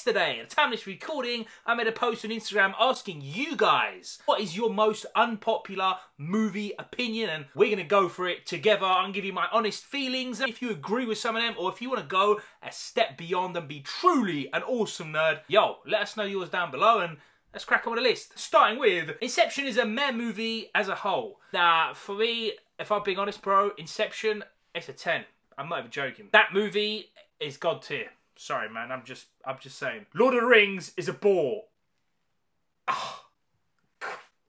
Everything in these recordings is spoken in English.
Yesterday, at the time of this recording, I made a post on Instagram asking you guys, what is your most unpopular movie opinion? And we're going to go for it together. I'm going to give you my honest feelings. And if you agree with some of them, or if you want to go a step beyond and be truly an awesome nerd, yo, let us know yours down below and let's crack on with the list. Starting with, Inception is a meh movie as a whole. Now, for me, if I'm being honest, bro, Inception, it's a 10. I'm not even joking. That movie is god tier. Sorry, man. I'm just saying. Lord of the Rings is a bore. Oh,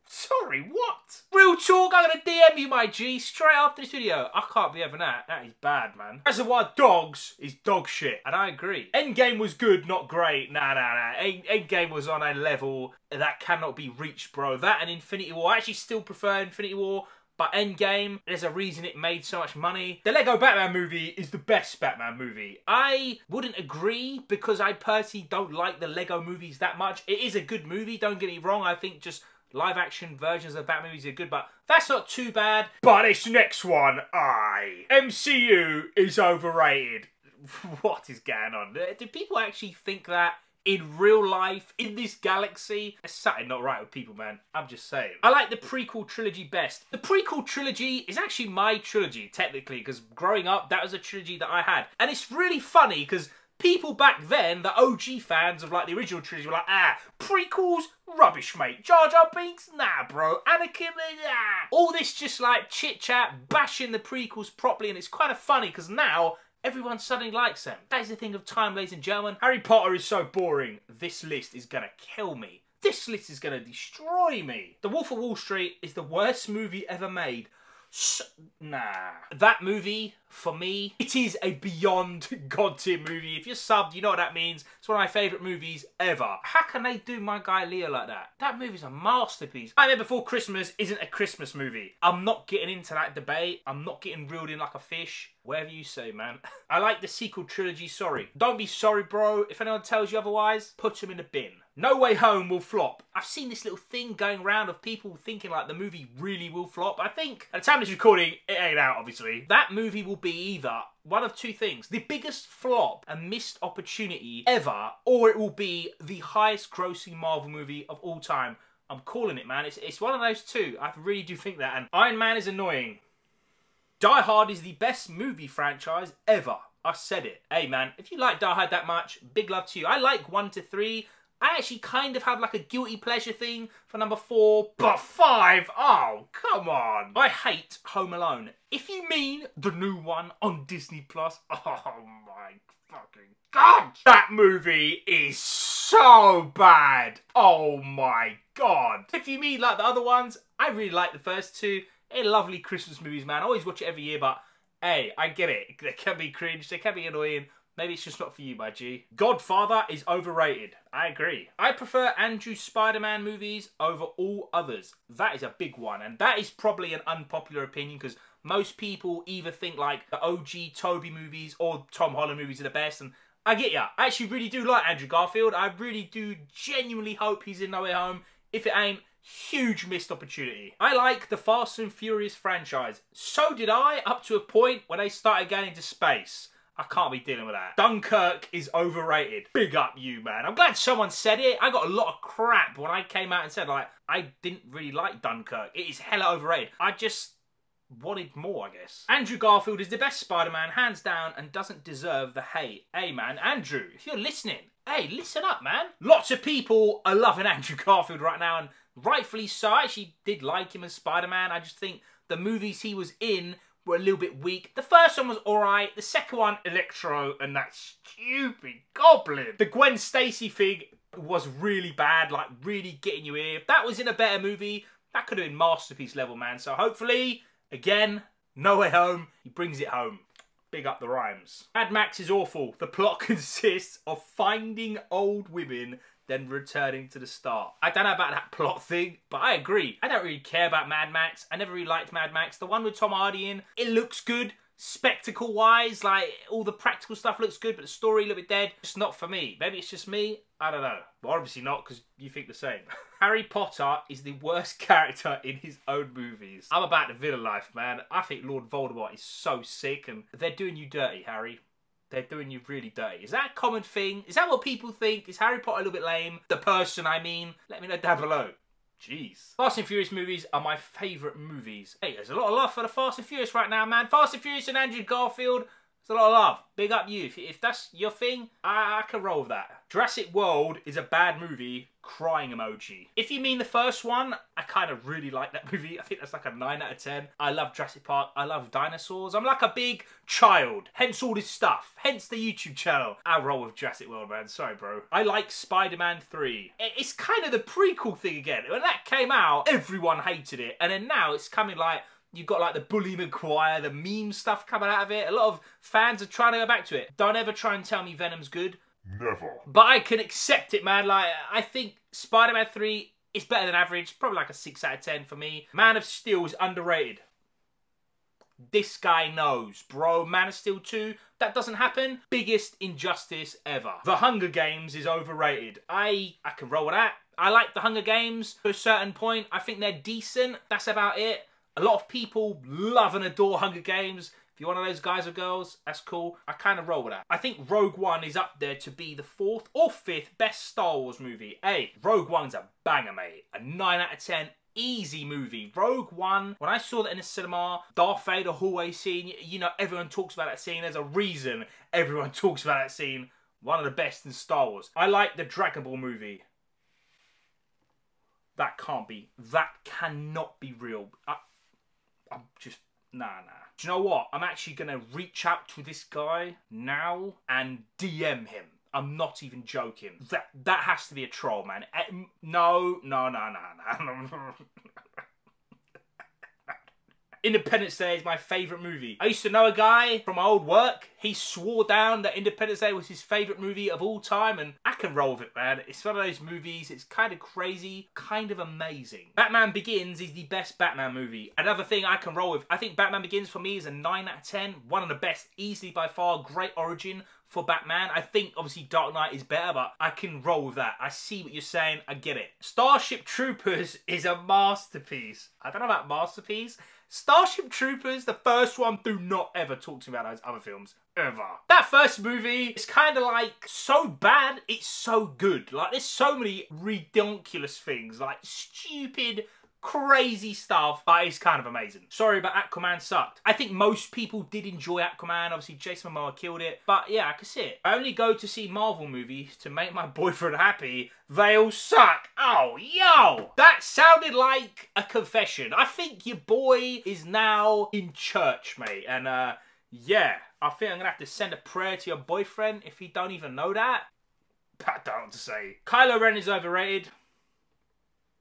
sorry, what? Real talk, I'm gonna DM you, my G, straight after this video. I can't be having that. That is bad, man. Reservoir Dogs is dog shit, and I agree. Endgame was good, not great. Nah. Endgame was on a level that cannot be reached, bro. That and Infinity War. I actually still prefer Infinity War. But Endgame, there's a reason it made so much money. The Lego Batman movie is the best Batman movie. I wouldn't agree because I personally don't like the Lego movies that much. It is a good movie, don't get me wrong. I think just live action versions of Batman movies are good, but that's not too bad. But this next one, MCU is overrated. What is going on? Do people actually think that? In real life, in this galaxy, there's something not right with people, man. I'm just saying. I like the prequel trilogy best. The prequel trilogy is actually my trilogy, technically, because growing up, that was a trilogy that I had. And it's really funny, because people back then, the OG fans of like the original trilogy were like, prequels? Rubbish, mate. Jar Jar Binks? Nah, bro. Anakin? All this just like chit-chat, bashing the prequels properly, and it's kind of funny, because now everyone suddenly likes them. That is the thing of time, ladies and gentlemen. Harry Potter is so boring. This list is gonna kill me. This list is gonna destroy me. The Wolf of Wall Street is the worst movie ever made. Nah. That movie, for me, it is a beyond god tier movie. If you're subbed, you know what that means. It's one of my favourite movies ever. How can they do my guy Leo like that? That movie's a masterpiece. Nightmare Before Christmas isn't a Christmas movie. I'm not getting into that debate. I'm not getting reeled in like a fish. Whatever you say, man. I like the sequel trilogy, sorry. Don't be sorry, bro. If anyone tells you otherwise, put them in the bin. No Way Home will flop. I've seen this little thing going around of people thinking like the movie really will flop. I think, at the time of this recording, it ain't out, obviously. That movie will be either one of two things. The biggest flop and missed opportunity ever, or it will be the highest grossing Marvel movie of all time. I'm calling it, man. It's one of those two. I really do think that. And Iron Man is annoying. Die Hard is the best movie franchise ever. I said it. Hey, man, if you like Die Hard that much, big love to you. I like 1 to 3. I actually kind of have like a guilty pleasure thing for number 4, but 5? Oh, come on. I hate Home Alone. If you mean the new one on Disney+, oh my fucking God. That movie is so bad. Oh my God. If you mean like the other ones, I really like the first 2. They're lovely Christmas movies, man. I always watch it every year, but hey, I get it. They can be cringe, they can be annoying. Maybe it's just not for you, my G. Godfather is overrated. I agree. I prefer Andrew's Spider-Man movies over all others. That is a big one, and that is probably an unpopular opinion because most people either think like the OG Tobey movies or Tom Holland movies are the best, and I get ya. I actually really do like Andrew Garfield. I really do genuinely hope he's in No Way Home. If it ain't, huge missed opportunity. I like the Fast and Furious franchise. So did I, up to a point when they started going into space. I can't be dealing with that. Dunkirk is overrated. Big up you, man. I'm glad someone said it. I got a lot of crap when I came out and said, like, I didn't really like Dunkirk. It is hella overrated. I just wanted more, I guess. Andrew Garfield is the best Spider-Man, hands down, and doesn't deserve the hate. Hey, man, Andrew, if you're listening, hey, listen up, man. Lots of people are loving Andrew Garfield right now, and rightfully so. I actually did like him as Spider-Man. I just think the movies he was in were a little bit weak. The first one was alright. The second one, Electro and that stupid goblin. The Gwen Stacy thing was really bad, like really getting you here. If that was in a better movie, that could have been masterpiece level, man. So hopefully, again, No Way Home, he brings it home. Big up the rhymes. Mad Max is awful. The plot consists of finding old women then returning to the start. I don't know about that plot thing, but I agree. I don't really care about Mad Max. I never really liked Mad Max. The one with Tom Hardy in, it looks good. Spectacle-wise, like, all the practical stuff looks good, but the story a little bit dead. It's not for me. Maybe it's just me. I don't know. Well, obviously not, because you think the same. Harry Potter is the worst character in his own movies. I'm about the villain life, man. I think Lord Voldemort is so sick, and they're doing you dirty, Harry. they're doing you really dirty. Is that a common thing? Is that what people think? Is Harry Potter a little bit lame? The person, I mean. Let me know down below. Jeez. Fast and Furious movies are my favourite movies. Hey, there's a lot of love for the Fast and Furious right now, man. Fast and Furious and Andrew Garfield. There's a lot of love. Big up you. If that's your thing, I can roll with that. Jurassic World is a bad movie. Crying emoji. If you mean the first one, I kind of really like that movie. I think that's like a 9 out of 10. I love Jurassic Park. I love dinosaurs. I'm like a big child. Hence all this stuff. Hence the YouTube channel. I roll with Jurassic World, man. Sorry, bro. I like Spider-Man 3. It's kind of the prequel thing again. When that came out, everyone hated it. And then now it's coming like... You've got like the Bully Maguire, the meme stuff coming out of it. A lot of fans are trying to go back to it. Don't ever try and tell me Venom's good. Never. But I can accept it, man. Like, I think Spider-Man 3 is better than average. Probably like a 6 out of 10 for me. Man of Steel is underrated. This guy knows, bro. Man of Steel 2, that doesn't happen. Biggest injustice ever. The Hunger Games is overrated. I can roll with that. I like The Hunger Games to a certain point. I think they're decent. That's about it. A lot of people love and adore Hunger Games. If you're one of those guys or girls, that's cool. I kind of roll with that. I think Rogue One is up there to be the 4th or 5th best Star Wars movie. Hey, Rogue One's a banger, mate. A 9 out of 10. Easy movie. Rogue One, when I saw that in the cinema, Darth Vader hallway scene, you know, everyone talks about that scene. There's a reason everyone talks about that scene. One of the best in Star Wars. I like the Dragon Ball movie. That cannot be real. I'm just, nah. Do you know what? I'm actually going to reach out to this guy now and DM him. I'm not even joking. That has to be a troll, man. No. Independence Day is my favourite movie. I used to know a guy from my old work. He swore down that Independence Day was his favourite movie of all time, and I can roll with it, man. It's one of those movies, it's kind of crazy, kind of amazing. Batman Begins is the best Batman movie. Another thing I can roll with, I think Batman Begins for me is a 9 out of 10. One of the best, easily by far, great origin for Batman. I think obviously Dark Knight is better, but I can roll with that. I see what you're saying, I get it. Starship Troopers is a masterpiece. I don't know about masterpiece. Starship Troopers, the first one, do not ever talk to me about those other films. Ever. That first movie is kind of like so bad, it's so good. Like, there's so many ridiculous things, like stupid, crazy stuff, but it's kind of amazing. Sorry, but Aquaman sucked. I think most people did enjoy Aquaman. Obviously, Jason Momoa killed it. But yeah, I can see it. I only go to see Marvel movies to make my boyfriend happy. They all suck. Oh, yo! That sounded like a confession. I think your boy is now in church, mate. And yeah, I think I'm gonna have to send a prayer to your boyfriend if he don't even know that. I don't know what to say. Kylo Ren is overrated.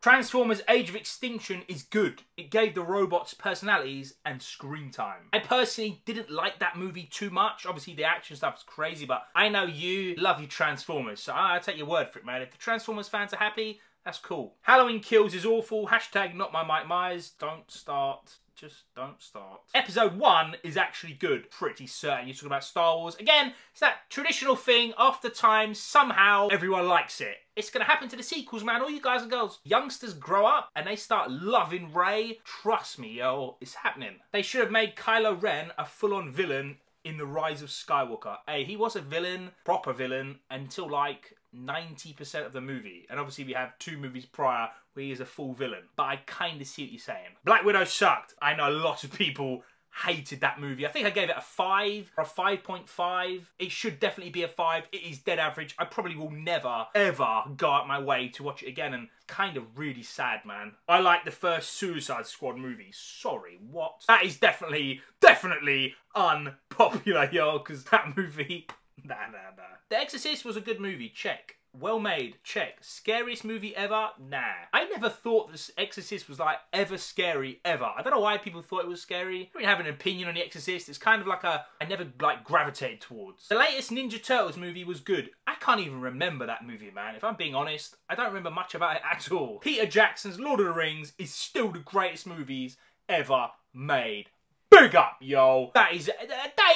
Transformers Age of Extinction is good. It gave the robots personalities and screen time. I personally didn't like that movie too much. Obviously the action stuff is crazy, but I know you love your Transformers, so I'll take your word for it, man. If the Transformers fans are happy, that's cool. Halloween Kills is awful. Hashtag not my Mike Myers. Don't start. Just don't start. Episode 1 is actually good. Pretty certain. You're talking about Star Wars. Again, it's that traditional thing. After time, somehow, everyone likes it. It's going to happen to the sequels, man. All you guys and girls. Youngsters grow up and they start loving Rey. Trust me, yo. It's happening. They should have made Kylo Ren a full-on villain in The Rise of Skywalker. Hey, he was a villain, proper villain, until like 90% of the movie. And obviously we have 2 movies prior where he is a full villain. But I kind of see what you're saying. Black Widow sucked. I know a lot of people hated that movie. I think I gave it a 5 or a 5.5. It should definitely be a 5. It is dead average. I probably will never, ever go out my way to watch it again, and kind of really sad, man. I like the first Suicide Squad movie. Sorry, what? That is definitely unpopular, yo, because that movie... Nah. The Exorcist was a good movie, check. Well made, check. Scariest movie ever? Nah. I never thought The Exorcist was like ever scary, ever. I don't know why people thought it was scary. I don't really have an opinion on The Exorcist. It's kind of like I never like gravitated towards. The latest Ninja Turtles movie was good. I can't even remember that movie, man. If I'm being honest, I don't remember much about it at all. Peter Jackson's Lord of the Rings is still the greatest movies ever made. Big up, yo. That ain't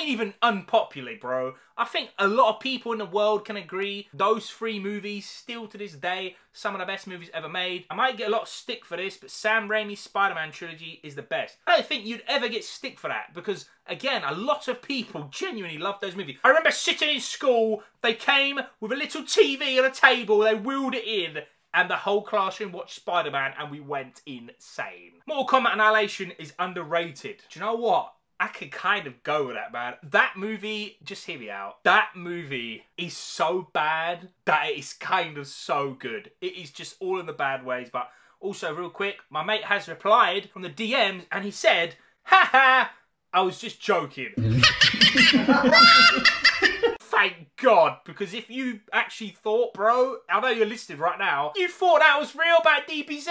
even unpopular, bro. I think a lot of people in the world can agree those three movies, still to this day, some of the best movies ever made. I might get a lot of stick for this, but Sam Raimi's Spider-Man trilogy is the best. I don't think you'd ever get stick for that because, again, a lot of people genuinely love those movies. I remember sitting in school, they came with a little TV on a table, they wheeled it in, and the whole classroom watched Spider-Man and we went insane. Mortal Kombat Annihilation is underrated. Do you know what? I could kind of go with that, man. That movie, just hear me out. That movie is so bad that it is kind of so good. It is just all in the bad ways. But also, real quick, my mate has replied from the DMs and he said, haha, I was just joking. Thank God, because if you actually thought, bro, I know you're listed right now, you thought that was real about DPZ?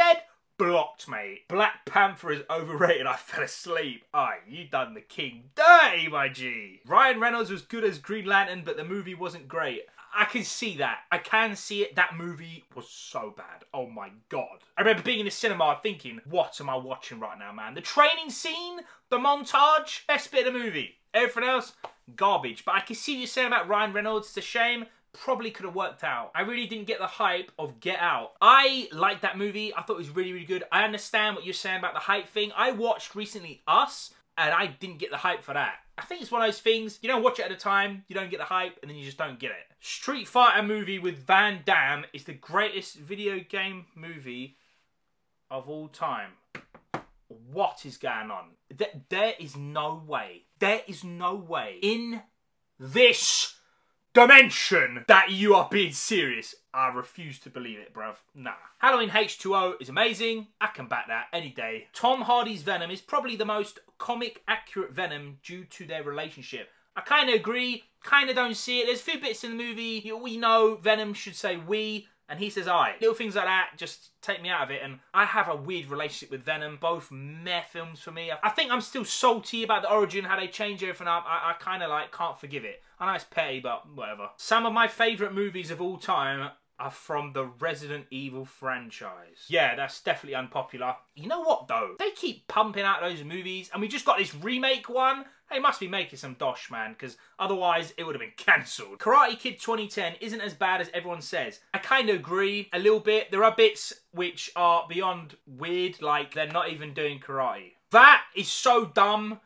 Blocked, mate. Black Panther is overrated. I fell asleep. Aye, you done the king dirty, my G. Ryan Reynolds was good as Green Lantern, but the movie wasn't great. I can see that. I can see it. That movie was so bad. Oh my God. I remember being in the cinema thinking, what am I watching right now, man? The training scene, the montage, best bit of the movie. Everything else, garbage. But I can see what you're saying about Ryan Reynolds. It's a shame. Probably could have worked out. I really didn't get the hype of Get Out. I liked that movie. I thought it was really, really good. I understand what you're saying about the hype thing. I watched recently Us, and I didn't get the hype for that. I think it's one of those things, you don't watch it at a time, you don't get the hype, and then you just don't get it. Street Fighter movie with Van Damme is the greatest video game movie of all time. What is going on? There is no way. There is no way in this dimension that you are being serious. I refuse to believe it, bruv. Nah. Halloween H2O is amazing. I can back that any day. Tom Hardy's Venom is probably the most comic accurate Venom due to their relationship. I kind of agree, kind of don't see it. There's a few bits in the movie, we know Venom should say we, and he says I. Little things like that just take me out of it, and I have a weird relationship with Venom, both meh films for me. I think I'm still salty about the origin, how they change everything up. I kind of like can't forgive it. I know it's petty, but whatever. Some of my favourite movies of all time are from the Resident Evil franchise. Yeah, that's definitely unpopular. You know what though? They keep pumping out those movies, and we just got this remake one. They must be making some dosh, man, because otherwise it would have been cancelled. Karate Kid 2010 isn't as bad as everyone says. I kind of agree a little bit. There are bits which are beyond weird, like they're not even doing karate. That is so dumb,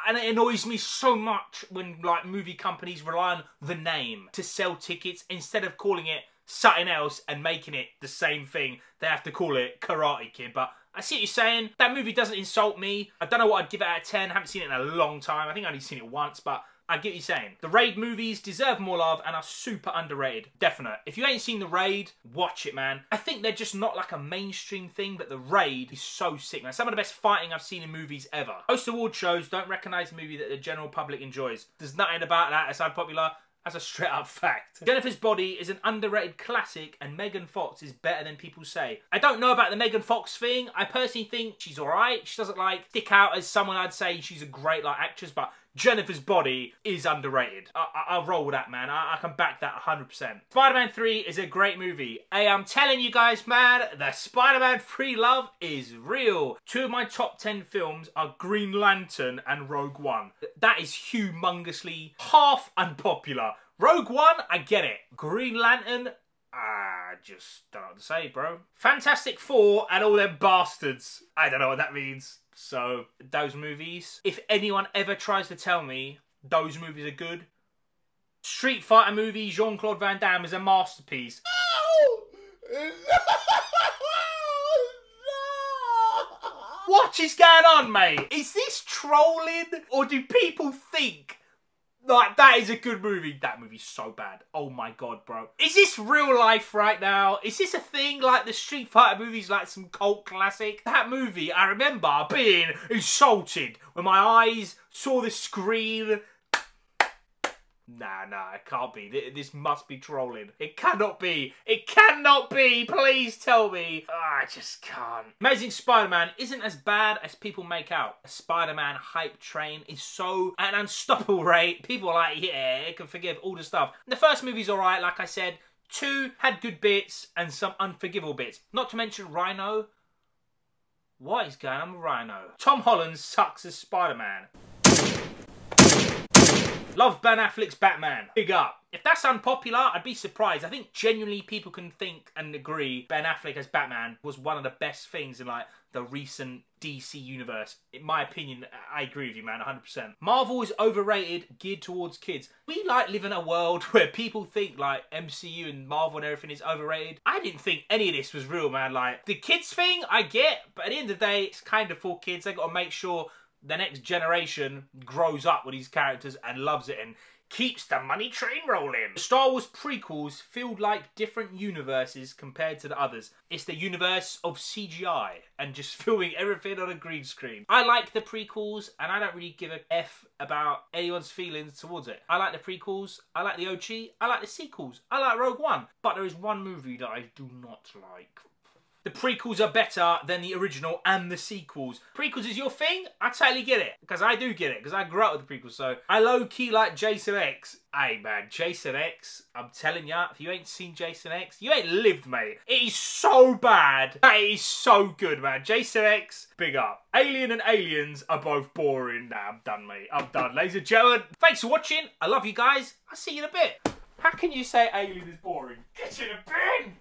and it annoys me so much when like movie companies rely on the name to sell tickets instead of calling it something else and making it the same thing. They have to call it Karate Kid, but I see what you're saying. That movie doesn't insult me. I don't know what I'd give it out of 10. I haven't seen it in a long time. I think I've only seen it once, but I get what you're saying. The Raid movies deserve more love and are super underrated. Definite. If you ain't seen The Raid, watch it, man. I think they're just not like a mainstream thing, but The Raid is so sick, man. Some of the best fighting I've seen in movies ever. Most award shows don't recognise a movie that the general public enjoys. There's nothing about that that's unpopular. That's a straight up fact. Jennifer's Body is an underrated classic and Megan Fox is better than people say. I don't know about the Megan Fox thing. I personally think she's alright. She doesn't like stick out as someone I'd say she's a great like actress, but Jennifer's Body is underrated. I'll roll with that, man. I can back that 100%. Spider-Man 3 is a great movie. Hey, I'm telling you guys, man, the Spider-Man 3 love is real. 2 of my top 10 films are Green Lantern and Rogue One. That is humongously half unpopular. Rogue One, I get it. Green Lantern, I just don't know what to say, bro. Fantastic Four and all them bastards. I don't know what that means. So, those movies. If anyone ever tries to tell me those movies are good, Street Fighter movie, Jean-Claude Van Damme is a masterpiece. No! What is going on, mate? Is this trolling? Or do people think like that is a good movie? That movie's so bad. Oh my God, bro. Is this real life right now? Is this a thing like the Street Fighter movies, like some cult classic? That movie, I remember being insulted when my eyes saw the screen. Nah, it can't be. This must be trolling. It cannot be. It cannot be. Please tell me. I just can't. Amazing Spider-Man isn't as bad as people make out. A Spider-Man hype train is so an unstoppable rate. People are like, yeah, it can forgive all the stuff. The first movie's alright, like I said. 2 had good bits and some unforgivable bits. Not to mention Rhino. What is going on with Rhino? Tom Holland sucks as Spider-Man. Love Ben Affleck's Batman. Big up. If that's unpopular, I'd be surprised. I think genuinely people can think and agree Ben Affleck as Batman was one of the best things in like the recent DC universe. In my opinion, I agree with you, man, 100%. Marvel is overrated, geared towards kids. We like live in a world where people think like MCU and Marvel and everything is overrated. I didn't think any of this was real, man. Like the kids thing, I get, but at the end of the day, it's kind of for kids. They got to make sure the next generation grows up with these characters and loves it and keeps the money train rolling. Star Wars prequels feel like different universes compared to the others. It's the universe of CGI and just filming everything on a green screen. I like the prequels and I don't really give a F about anyone's feelings towards it. I like the prequels, I like the OG, I like the sequels, I like Rogue One. But there is one movie that I do not like. The prequels are better than the original and the sequels. Prequels is your thing? I totally get it. Because I do get it. Because I grew up with the prequels. So I low-key like Jason X. Hey, man. Jason X. I'm telling ya. If you ain't seen Jason X, you ain't lived, mate. It is so bad. It is so good, man. Jason X, big up. Alien and Aliens are both boring. Nah, I'm done, mate. I'm done. Ladies and gentlemen, thanks for watching. I love you guys. I'll see you in a bit. How can you say Alien is boring? Get in the bin!